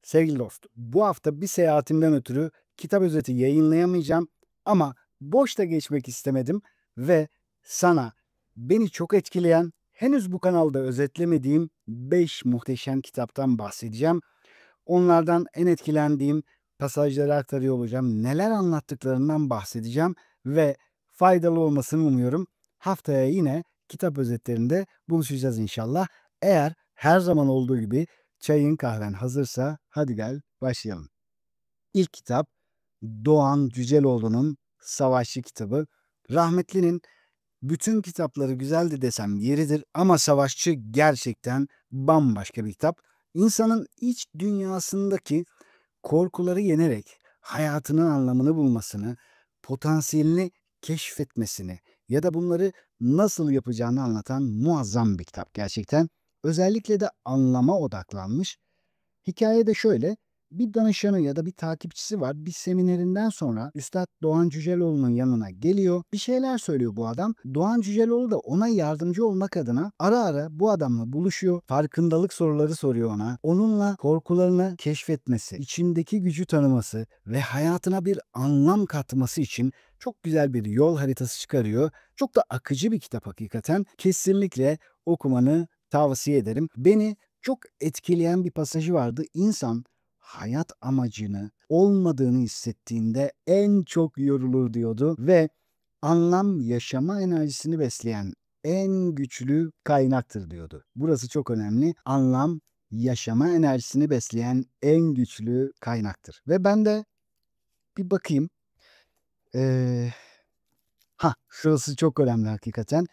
Sevgili dostum, bu hafta bir seyahatimden ötürü kitap özeti yayınlayamayacağım ama boş da geçmek istemedim ve sana beni çok etkileyen, henüz bu kanalda özetlemediğim 5 muhteşem kitaptan bahsedeceğim. Onlardan en etkilendiğim pasajları aktarıyor olacağım. Neler anlattıklarından bahsedeceğim ve faydalı olmasını umuyorum. Haftaya yine kitap özetlerinde buluşacağız inşallah. Eğer her zaman olduğu gibi çayın kahven hazırsa hadi gel başlayalım. İlk kitap Doğan Cüceloğlu'nun Savaşçı kitabı. Rahmetlinin bütün kitapları güzeldi desem yeridir ama Savaşçı gerçekten bambaşka bir kitap. İnsanın iç dünyasındaki korkuları yenerek hayatının anlamını bulmasını, potansiyelini keşfetmesini ya da bunları nasıl yapacağını anlatan muazzam bir kitap gerçekten. Özellikle de anlama odaklanmış. Hikaye de şöyle, bir danışanı ya da bir takipçisi var. Bir seminerinden sonra Üstad Doğan Cüceloğlu'nun yanına geliyor. Bir şeyler söylüyor bu adam. Doğan Cüceloğlu da ona yardımcı olmak adına ara ara bu adamla buluşuyor. Farkındalık soruları soruyor ona. Onunla korkularını keşfetmesi, içindeki gücü tanıması ve hayatına bir anlam katması için çok güzel bir yol haritası çıkarıyor. Çok da akıcı bir kitap hakikaten. Kesinlikle okumanı tavsiye ederim. Beni çok etkileyen bir pasajı vardı. İnsan hayat amacını olmadığını hissettiğinde en çok yorulur diyordu ve anlam yaşama enerjisini besleyen en güçlü kaynaktır diyordu. Burası çok önemli. Anlam yaşama enerjisini besleyen en güçlü kaynaktır. Ve ben de bir bakayım. Ee, Şurası çok önemli hakikaten.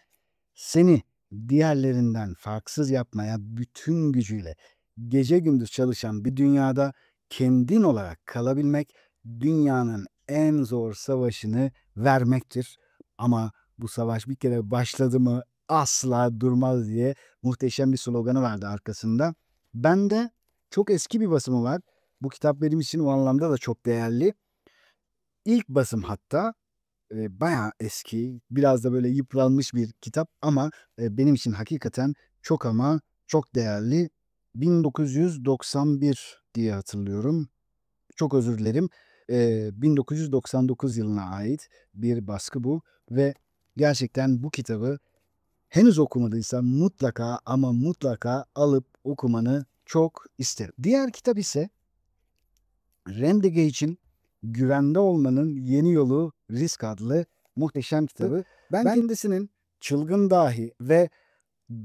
Seni diğerlerinden farksız yapmaya bütün gücüyle gece gündüz çalışan bir dünyada kendin olarak kalabilmek dünyanın en zor savaşını vermektir. Ama bu savaş bir kere başladı mı asla durmaz diye muhteşem bir sloganı vardı arkasında. Ben de çok eski bir basımı var. Bu kitap benim için o anlamda da çok değerli. İlk basım hatta. Bayağı eski, biraz da böyle yıpranmış bir kitap ama, benim için hakikaten çok ama çok değerli. 1991 diye hatırlıyorum. Çok özür dilerim. 1999 yılına ait bir baskı bu ve gerçekten bu kitabı henüz okumadıysan mutlaka ama mutlaka alıp okumanı çok isterim. Diğer kitap ise Rendegage'in Güvende Olmanın Yeni Yolu Risk adlı muhteşem kitabı. Ben kendisinin Çılgın Dahi ve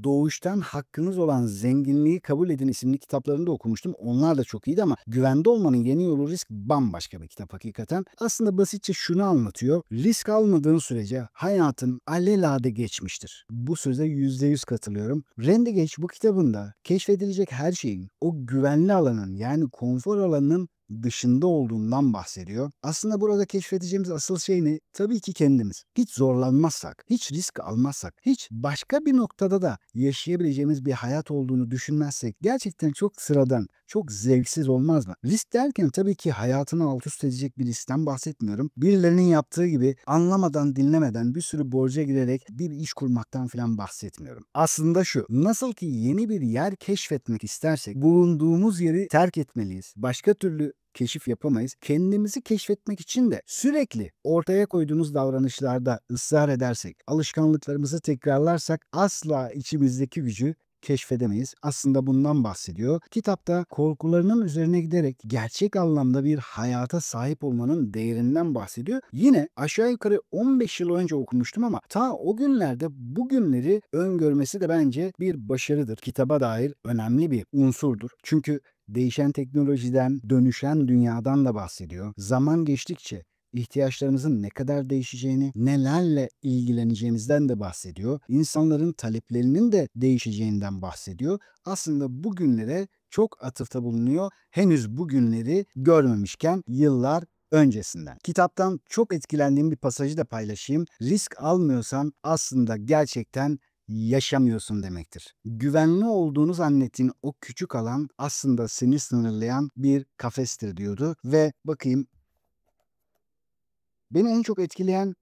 Doğuştan Hakkınız Olan Zenginliği Kabul Edin isimli kitaplarını da okumuştum. Onlar da çok iyiydi ama Güvende Olmanın Yeni Yolu Risk bambaşka bir kitap hakikaten. Aslında basitçe şunu anlatıyor. Risk almadığın sürece hayatın alelade geçmiştir. Bu söze %100 katılıyorum. Rendegeç bu kitabında keşfedilecek her şeyin o güvenli alanın yani konfor alanının dışında olduğundan bahsediyor. Aslında burada keşfedeceğimiz asıl şey ne? Tabii ki kendimiz. Hiç zorlanmazsak, hiç risk almazsak, hiç başka bir noktada da yaşayabileceğimiz bir hayat olduğunu düşünmezsek gerçekten çok sıradan, çok zevksiz olmaz mı? Risk derken tabii ki hayatını alt üst edecek bir riskten bahsetmiyorum. Birilerinin yaptığı gibi anlamadan, dinlemeden bir sürü borca girerek bir iş kurmaktan falan bahsetmiyorum. Aslında şu, nasıl ki yeni bir yer keşfetmek istersek bulunduğumuz yeri terk etmeliyiz. Başka türlü keşif yapamayız. Kendimizi keşfetmek için de sürekli ortaya koyduğumuz davranışlarda ısrar edersek, alışkanlıklarımızı tekrarlarsak asla içimizdeki gücü keşfedemeyiz. Aslında bundan bahsediyor. Kitapta korkularının üzerine giderek gerçek anlamda bir hayata sahip olmanın değerinden bahsediyor. Yine aşağı yukarı 15 yıl önce okumuştum ama ta o günlerde bugünleri öngörmesi de bence bir başarıdır. Kitaba dair önemli bir unsurdur. Çünkü değişen teknolojiden, dönüşen dünyadan da bahsediyor. Zaman geçtikçe ihtiyaçlarımızın ne kadar değişeceğini, nelerle ilgileneceğimizden de bahsediyor. İnsanların taleplerinin de değişeceğinden bahsediyor. Aslında bugünlere çok atıfta bulunuyor. Henüz bugünleri görmemişken yıllar öncesinden. Kitaptan çok etkilendiğim bir pasajı da paylaşayım. Risk almıyorsan aslında gerçekten yaşamıyorsun demektir. Güvenli olduğunu zannettiğin o küçük alan aslında seni sınırlayan bir kafestir diyordu ve bakayım beni en çok etkileyen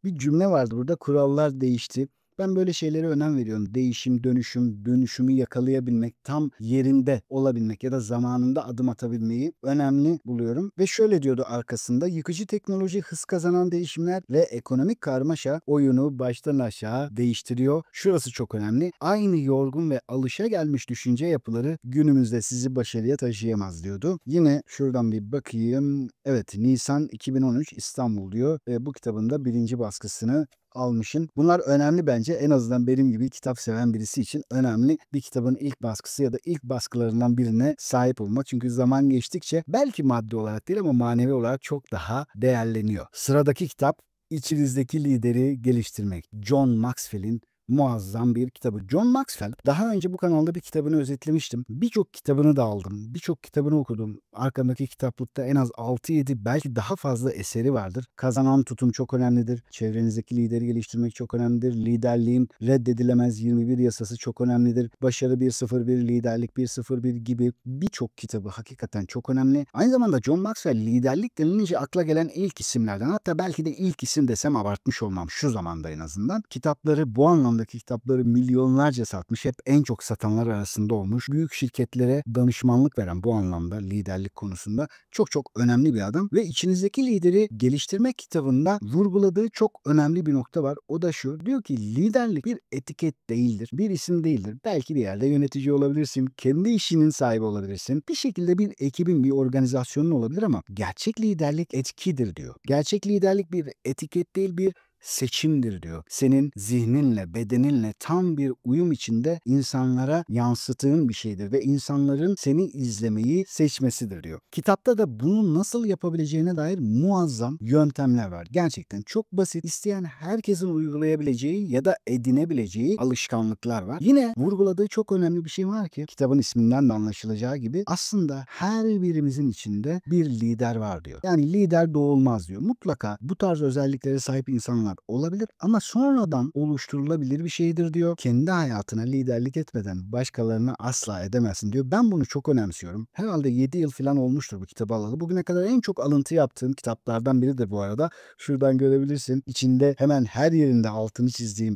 bir cümle vardı burada. Kurallar değişti. Ben böyle şeylere önem veriyorum. Değişim, dönüşüm, dönüşümü yakalayabilmek, tam yerinde olabilmek ya da zamanında adım atabilmeyi önemli buluyorum. Ve şöyle diyordu arkasında, yıkıcı teknoloji, hız kazanan değişimler ve ekonomik karmaşa oyunu baştan aşağı değiştiriyor. Şurası çok önemli. Aynı yorgun ve alışagelmiş düşünce yapıları günümüzde sizi başarıya taşıyamaz diyordu. Yine şuradan bir bakayım. Evet, Nisan 2013 İstanbul diyor. Bu kitabın da 1. baskısını almışım. Bunlar önemli bence. En azından benim gibi kitap seven birisi için önemli. Bir kitabın ilk baskısı ya da ilk baskılarından birine sahip olmak. Çünkü zaman geçtikçe belki maddi olarak değil ama manevi olarak çok daha değerleniyor. Sıradaki kitap İçinizdeki Lideri Geliştirmek. John Maxwell'in muazzam bir kitabı. John Maxwell, daha önce bu kanalda bir kitabını özetlemiştim. Birçok kitabını da aldım. Birçok kitabını okudum. Arkamdaki kitaplıkta en az 6-7 belki daha fazla eseri vardır. Kazanan tutum çok önemlidir. Çevrenizdeki lideri geliştirmek çok önemlidir. Liderliğin reddedilemez 21 yasası çok önemlidir. Başarı 101, liderlik 101 gibi birçok kitabı hakikaten çok önemli. Aynı zamanda John Maxwell liderlik denilince akla gelen ilk isimlerden. Hatta belki de ilk isim desem abartmış olmam şu zamanda en azından. Kitapları, bu anlamdaki kitapları milyonlarca satmış. Hep en çok satanlar arasında olmuş. Büyük şirketlere danışmanlık veren, bu anlamda liderlik konusunda çok çok önemli bir adam. Ve içinizdeki lideri geliştirmek kitabında vurguladığı çok önemli bir nokta var. O da şu. Diyor ki liderlik bir etiket değildir. Bir isim değildir. Belki bir yerde yönetici olabilirsin. Kendi işinin sahibi olabilirsin. Bir şekilde bir ekibin, bir organizasyonun olabilir ama gerçek liderlik etkidir diyor. Gerçek liderlik bir etiket değil, bir seçimdir diyor. Senin zihninle, bedeninle tam bir uyum içinde insanlara yansıttığın bir şeydir ve insanların seni izlemeyi seçmesidir diyor. Kitapta da bunu nasıl yapabileceğine dair muazzam yöntemler var. Gerçekten çok basit, isteyen herkesin uygulayabileceği ya da edinebileceği alışkanlıklar var. Yine vurguladığı çok önemli bir şey var ki kitabın isminden de anlaşılacağı gibi aslında her birimizin içinde bir lider var diyor. Yani lider doğulmaz diyor. Mutlaka bu tarz özelliklere sahip insanlar olabilir ama sonradan oluşturulabilir bir şeydir diyor. Kendi hayatına liderlik etmeden başkalarına asla edemezsin diyor. Ben bunu çok önemsiyorum. Herhalde 7 yıl falan olmuştur bu kitabı alalı. Bugüne kadar en çok alıntı yaptığım kitaplardan biridir bu arada. Şuradan görebilirsin. İçinde hemen her yerinde altını çizdiğim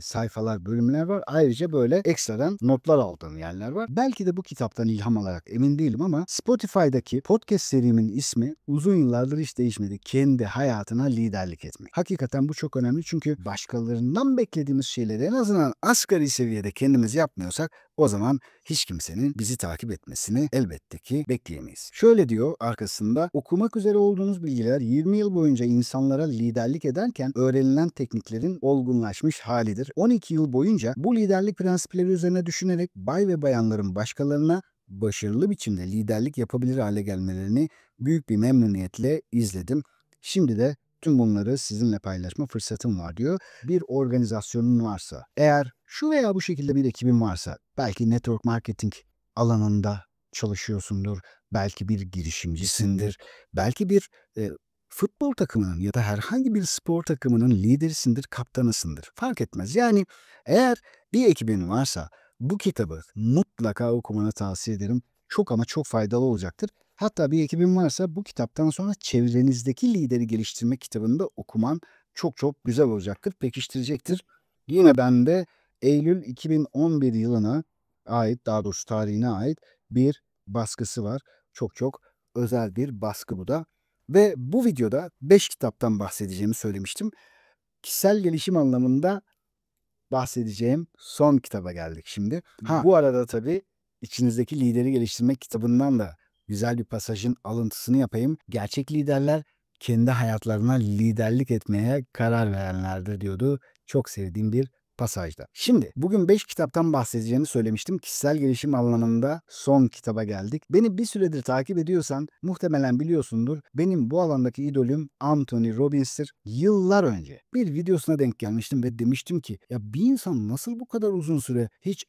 sayfalar, bölümler var. Ayrıca böyle ekstradan notlar aldığım yerler var. Belki de bu kitaptan ilham alarak, emin değilim ama Spotify'daki podcast serimin ismi uzun yıllardır hiç değişmedi. Kendi hayatına liderlik etmek. Hakikaten bu çok önemli çünkü başkalarından beklediğimiz şeyleri en azından asgari seviyede kendimiz yapmıyorsak o zaman hiç kimsenin bizi takip etmesini elbette ki bekleyemeyiz. Şöyle diyor arkasında, okumak üzere olduğunuz bilgiler 20 yıl boyunca insanlara liderlik ederken öğrenilen tekniklerin olgunlaşmış halidir. 12 yıl boyunca bu liderlik prensipleri üzerine düşünerek bay ve bayanların başkalarına başarılı biçimde liderlik yapabilir hale gelmelerini büyük bir memnuniyetle izledim. Şimdi de tüm bunları sizinle paylaşma fırsatım var diyor. Bir organizasyonun varsa, eğer şu veya bu şekilde bir ekibin varsa, belki network marketing alanında çalışıyorsundur, belki bir girişimcisindir, belki bir futbol takımının ya da herhangi bir spor takımının liderisindir, kaptanısındır. Fark etmez. Yani eğer bir ekibin varsa bu kitabı mutlaka okumanı tavsiye ederim. Çok ama çok faydalı olacaktır. Hatta bir ekibin varsa bu kitaptan sonra çevrenizdeki lideri geliştirme kitabını da okuman çok çok güzel olacaktır, pekiştirecektir. Yine bende Eylül 2011 yılına ait, daha doğrusu tarihine ait bir baskısı var. Çok çok özel bir baskı bu da. Ve bu videoda 5 kitaptan bahsedeceğimi söylemiştim. Kişisel gelişim anlamında bahsedeceğim son kitaba geldik şimdi. Bu arada tabii içinizdeki lideri geliştirmek kitabından da güzel bir pasajın alıntısını yapayım. Gerçek liderler kendi hayatlarına liderlik etmeye karar verenlerdir diyordu. Çok sevdiğim bir pasajda. Şimdi bugün 5 kitaptan bahsedeceğimi söylemiştim. Kişisel gelişim alanında son kitaba geldik. Beni bir süredir takip ediyorsan muhtemelen biliyorsundur. Benim bu alandaki idolüm Anthony Robbins'tir. Yıllar önce bir videosuna denk gelmiştim ve demiştim ki ya bir insan nasıl bu kadar uzun süre hiç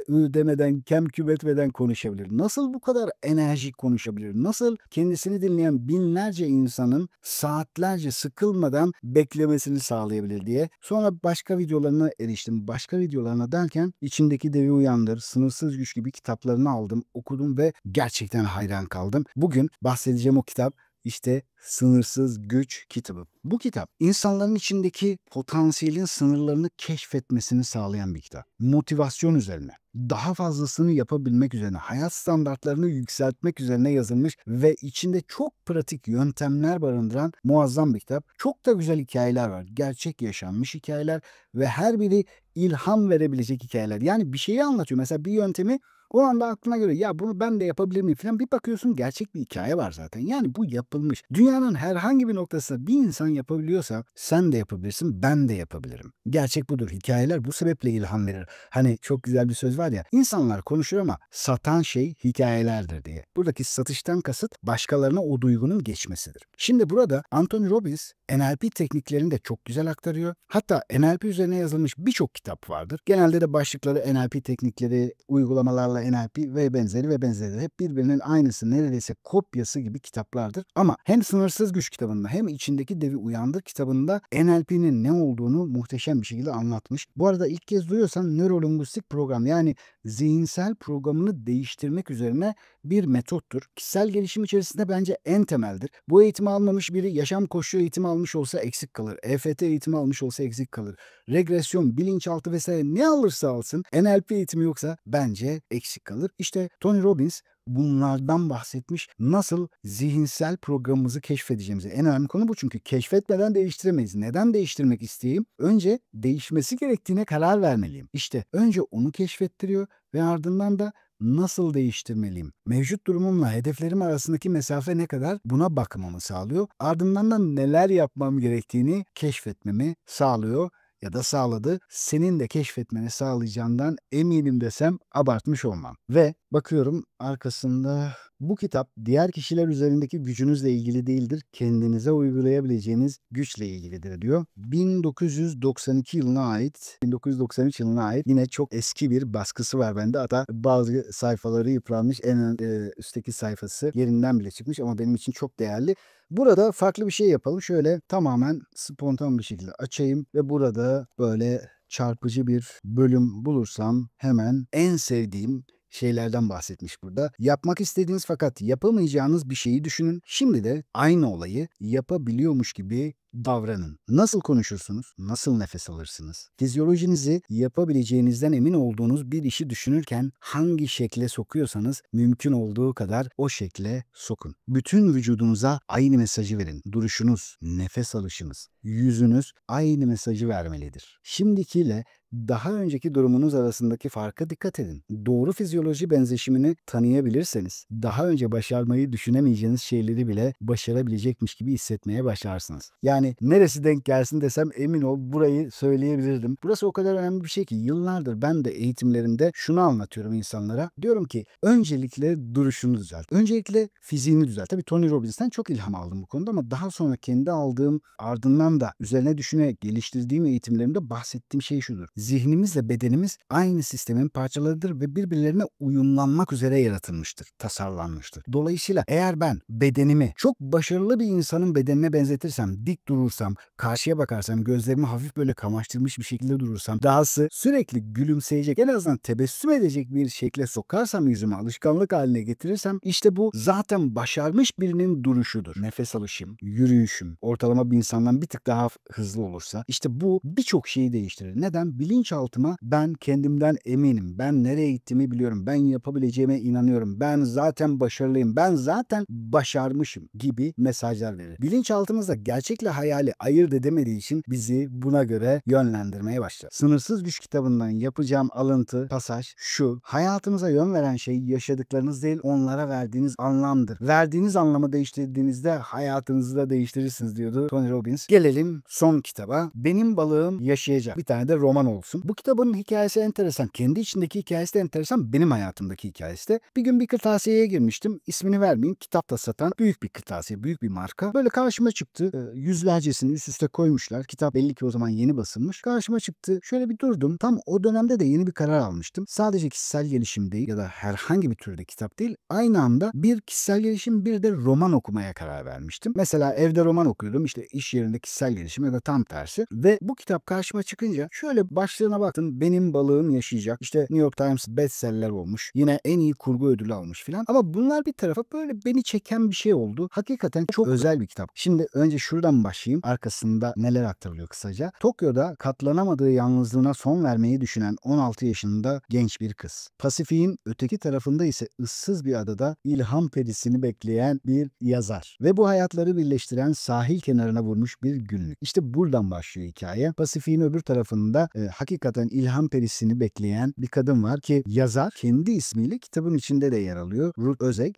ü demeden, kem küm etmeden konuşabilir? Nasıl bu kadar enerjik konuşabilir? Nasıl kendisini dinleyen binlerce insanın saatlerce sıkılmadan beklemesini sağlayabilir diye. Sonra başka videolarına eriştim. Başka videolarına derken içindeki Devi Uyandır, Sınırsız Güç gibi kitaplarını aldım, okudum ve gerçekten hayran kaldım. Bugün bahsedeceğim o kitap İşte Sınırsız Güç kitabı. Bu kitap insanların içindeki potansiyelin sınırlarını keşfetmesini sağlayan bir kitap. Motivasyon üzerine, daha fazlasını yapabilmek üzerine, hayat standartlarını yükseltmek üzerine yazılmış ve içinde çok pratik yöntemler barındıran muazzam bir kitap. Çok da güzel hikayeler var. Gerçek yaşanmış hikayeler ve her biri ilham verebilecek hikayeler. Yani bir şeyi anlatıyor. Mesela bir yöntemi o anda aklına göre ya bunu ben de yapabilir miyim falan bir bakıyorsun gerçek bir hikaye var zaten. Yani bu yapılmış. Dünyanın herhangi bir noktasında bir insan yapabiliyorsa sen de yapabilirsin, ben de yapabilirim. Gerçek budur. Hikayeler bu sebeple ilham verir. Hani çok güzel bir söz var ya, insanlar konuşur ama satan şey hikayelerdir diye. Buradaki satıştan kasıt başkalarına o duygunun geçmesidir. Şimdi burada Anthony Robbins NLP tekniklerini de çok güzel aktarıyor. Hatta NLP üzerine yazılmış birçok kitap vardır. Genelde de başlıkları NLP teknikleri, uygulamalarla NLP ve benzeri ve benzeri. Hep birbirinin aynısı, neredeyse kopyası gibi kitaplardır. Ama hem Sınırsız Güç kitabında hem içindeki Devi Uyandır kitabında NLP'nin ne olduğunu muhteşem bir şekilde anlatmış. Bu arada ilk kez duyuyorsan nörolinguistik program, yani zihinsel programını değiştirmek üzerine bir metottur. Kişisel gelişim içerisinde bence en temeldir. Bu eğitimi almamış biri yaşam koçluğu eğitimi almış olsa eksik kalır. EFT eğitimi almış olsa eksik kalır. Regresyon, bilinçaltı vesaire ne alırsa alsın NLP eğitimi yoksa bence eksik kalır. İşte Tony Robbins bunlardan bahsetmiş. Nasıl zihinsel programımızı keşfedeceğimizi. En önemli konu bu, çünkü keşfetmeden değiştiremeyiz. Neden değiştirmek isteyeyim? Önce değişmesi gerektiğine karar vermeliyim. İşte önce onu keşfettiriyor ve ardından da nasıl değiştirmeliyim? Mevcut durumumla hedeflerim arasındaki mesafe ne kadar? Buna bakmamı sağlıyor. Ardından da neler yapmam gerektiğini keşfetmemi sağlıyor ya da sağladı. Senin de keşfetmeni sağlayacağından eminim desem abartmış olmam. Ve bakıyorum arkasında bu kitap diğer kişiler üzerindeki gücünüzle ilgili değildir, kendinize uygulayabileceğiniz güçle ilgilidir diyor. 1992 yılına ait, 1993 yılına ait yine çok eski bir baskısı var bende. Hatta bazı sayfaları yıpranmış, en üstteki sayfası yerinden bile çıkmış ama benim için çok değerli. Burada farklı bir şey yapalım. Şöyle tamamen spontan bir şekilde açayım ve burada böyle çarpıcı bir bölüm bulursam hemen en sevdiğim şeylerden bahsetmiş burada. Yapmak istediğiniz fakat yapamayacağınız bir şeyi düşünün. Şimdi de aynı olayı yapabiliyormuş gibi davranın. Nasıl konuşursunuz? Nasıl nefes alırsınız? Fizyolojinizi yapabileceğinizden emin olduğunuz bir işi düşünürken hangi şekle sokuyorsanız mümkün olduğu kadar o şekle sokun. Bütün vücudunuza aynı mesajı verin. Duruşunuz, nefes alışınız, yüzünüz aynı mesajı vermelidir. Şimdikiyle daha önceki durumunuz arasındaki farka dikkat edin. Doğru fizyoloji benzeşimini tanıyabilirseniz daha önce başarmayı düşünemeyeceğiniz şeyleri bile başarabilecekmiş gibi hissetmeye başlarsınız. Yani neresi denk gelsin desem emin ol burayı söyleyebilirdim. Burası o kadar önemli bir şey ki yıllardır ben de eğitimlerimde şunu anlatıyorum insanlara. Diyorum ki öncelikle duruşunu düzelt. Öncelikle fiziğini düzelt. Tabii Tony Robbins'ten çok ilham aldım bu konuda ama daha sonra kendi aldığım, ardından da üzerine düşünerek geliştirdiğim eğitimlerimde bahsettiğim şey şudur. Zihnimizle bedenimiz aynı sistemin parçalarıdır ve birbirlerine uyumlanmak üzere yaratılmıştır, tasarlanmıştır. Dolayısıyla eğer ben bedenimi çok başarılı bir insanın bedenine benzetirsem, dik durursam, karşıya bakarsam, gözlerimi hafif böyle kamaştırmış bir şekilde durursam, dahası sürekli gülümseyecek, en azından tebessüm edecek bir şekle sokarsam yüzüme, alışkanlık haline getirirsem, işte bu zaten başarmış birinin duruşudur. Nefes alışım, yürüyüşüm, ortalama bir insandan bir tık daha hızlı olursa, işte bu birçok şeyi değiştirir. Neden? Bilinçaltıma ben kendimden eminim, ben nereye gittiğimi biliyorum, ben yapabileceğime inanıyorum, ben zaten başarılıyım, ben zaten başarmışım gibi mesajlar verir. Bilinçaltımızda gerçekle hayali ayırt edemediği için bizi buna göre yönlendirmeye başlar. Sınırsız Güç kitabından yapacağım alıntı, pasaj şu: hayatımıza yön veren şey yaşadıklarınız değil, onlara verdiğiniz anlamdır. Verdiğiniz anlamı değiştirdiğinizde hayatınızı da değiştirirsiniz diyordu Tony Robbins. Gelelim son kitaba. Benim balığım yaşayacak. Bir tane de roman olsun. Bu kitabın hikayesi enteresan. Kendi içindeki hikayesi de enteresan. Benim hayatımdaki hikayesi de. Bir gün bir kırtasiyeye girmiştim. İsmini vermeyeyim. Kitap da satan büyük bir kırtasiye, büyük bir marka. Böyle karşıma çıktı. Yüzlerce güzelcesini üst üste koymuşlar. Kitap belli ki o zaman yeni basılmış. Karşıma çıktı. Şöyle bir durdum. Tam o dönemde de yeni bir karar almıştım. Sadece kişisel gelişim değil ya da herhangi bir türde kitap değil. Aynı anda bir kişisel gelişim bir de roman okumaya karar vermiştim. Mesela evde roman okuyordum. İşte iş yerinde kişisel gelişim ya da tam tersi. Ve bu kitap karşıma çıkınca şöyle başlığına baktım. Benim balığım yaşayacak. İşte New York Times bestseller olmuş. Yine en iyi kurgu ödülü almış filan. Ama bunlar bir tarafa böyle beni çeken bir şey oldu. Hakikaten çok özel bir kitap. Şimdi önce şuradan başlayayım. Arkasında neler aktarılıyor kısaca. Tokyo'da katlanamadığı yalnızlığına son vermeyi düşünen 16 yaşında genç bir kız. Pasifik'in öteki tarafında ise ıssız bir adada ilham perisini bekleyen bir yazar. Ve bu hayatları birleştiren sahil kenarına vurmuş bir günlük. İşte buradan başlıyor hikaye. Pasifik'in öbür tarafında hakikaten ilham perisini bekleyen bir kadın var ki yazar kendi ismiyle kitabın içinde de yer alıyor. Ruth Özek.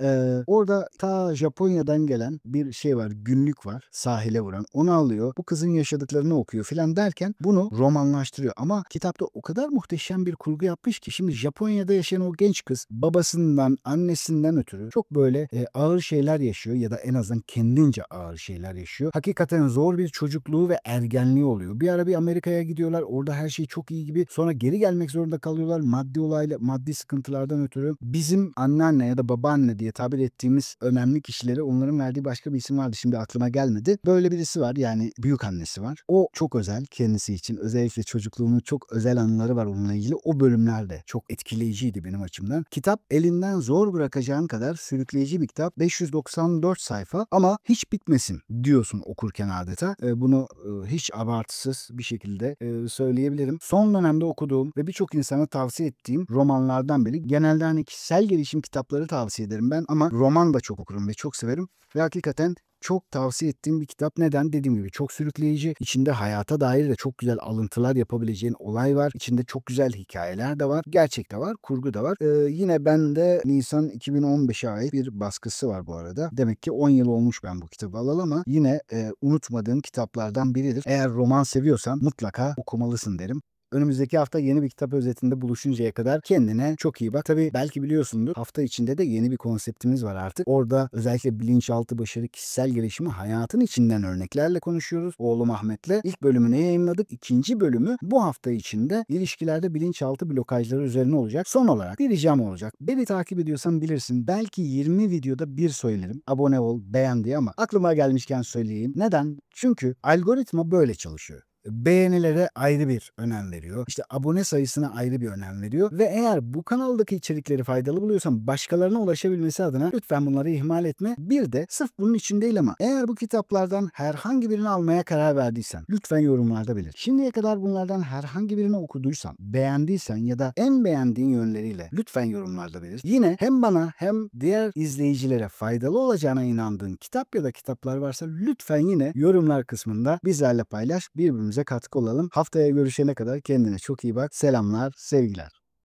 Orada ta Japonya'dan gelen bir şey var. Günlük var. Sahile vuran. Onu alıyor. Bu kızın yaşadıklarını okuyor filan derken bunu romanlaştırıyor. Ama kitapta o kadar muhteşem bir kurgu yapmış ki şimdi Japonya'da yaşayan o genç kız babasından, annesinden ötürü çok böyle ağır şeyler yaşıyor ya da en azından kendince ağır şeyler yaşıyor. Hakikaten zor bir çocukluğu ve ergenliği oluyor. Bir ara bir Amerika'ya gidiyorlar. Orada her şey çok iyi gibi. Sonra geri gelmek zorunda kalıyorlar. Maddi sıkıntılardan ötürü. Bizim anneanne ya da babaanne diye tabir ettiğimiz önemli kişileri onların verdiği başka bir isim vardı. Şimdi aklıma gelmedi. Böyle birisi var. Yani büyük annesi var. O çok özel kendisi için. Özellikle çocukluğunun çok özel anıları var onunla ilgili. O bölümler de çok etkileyiciydi benim açımdan. Kitap elinden zor bırakacağın kadar sürükleyici bir kitap. 594 sayfa ama hiç bitmesin diyorsun okurken adeta. Bunu hiç abartısız bir şekilde söyleyebilirim. Son dönemde okuduğum ve birçok insana tavsiye ettiğim romanlardan biri. Genelde hani kişisel gelişim kitapları tavsiye ederim ben ama roman da çok okurum ve çok severim. Ve hakikaten çok tavsiye ettiğim bir kitap. Neden? Dediğim gibi çok sürükleyici. İçinde hayata dair de çok güzel alıntılar yapabileceğin olay var. İçinde çok güzel hikayeler de var. Gerçek de var, kurgu da var. Yine bende Nisan 2015'e ait bir baskısı var bu arada. Demek ki 10 yıl olmuş ben bu kitabı alalı ama yine unutmadığım kitaplardan biridir. Eğer roman seviyorsan mutlaka okumalısın derim. Önümüzdeki hafta yeni bir kitap özetinde buluşuncaya kadar kendine çok iyi bak. Tabii belki biliyorsundur hafta içinde de yeni bir konseptimiz var artık. Orada özellikle bilinçaltı başarı, kişisel gelişimi hayatın içinden örneklerle konuşuyoruz. Oğlum Ahmet'le ilk bölümünü yayınladık. İkinci bölümü bu hafta içinde ilişkilerde bilinçaltı blokajları üzerine olacak. Son olarak bir ricam olacak. Beni takip ediyorsan bilirsin. Belki 20 videoda bir söylerim. Abone ol, beğen diye ama aklıma gelmişken söyleyeyim. Neden? Çünkü algoritma böyle çalışıyor. Beğenilere ayrı bir önem veriyor. İşte abone sayısına ayrı bir önem veriyor. Ve eğer bu kanaldaki içerikleri faydalı buluyorsan başkalarına ulaşabilmesi adına lütfen bunları ihmal etme. Bir de sırf bunun için değil ama eğer bu kitaplardan herhangi birini almaya karar verdiysen lütfen yorumlarda belir. Şimdiye kadar bunlardan herhangi birini okuduysan, beğendiysen ya da en beğendiğin yönleriyle lütfen yorumlarda belir. Yine hem bana hem diğer izleyicilere faydalı olacağına inandığın kitap ya da kitaplar varsa lütfen yine yorumlar kısmında bizlerle paylaş. Birbirimize katkı olalım. Haftaya görüşene kadar kendine çok iyi bak. Selamlar, sevgiler.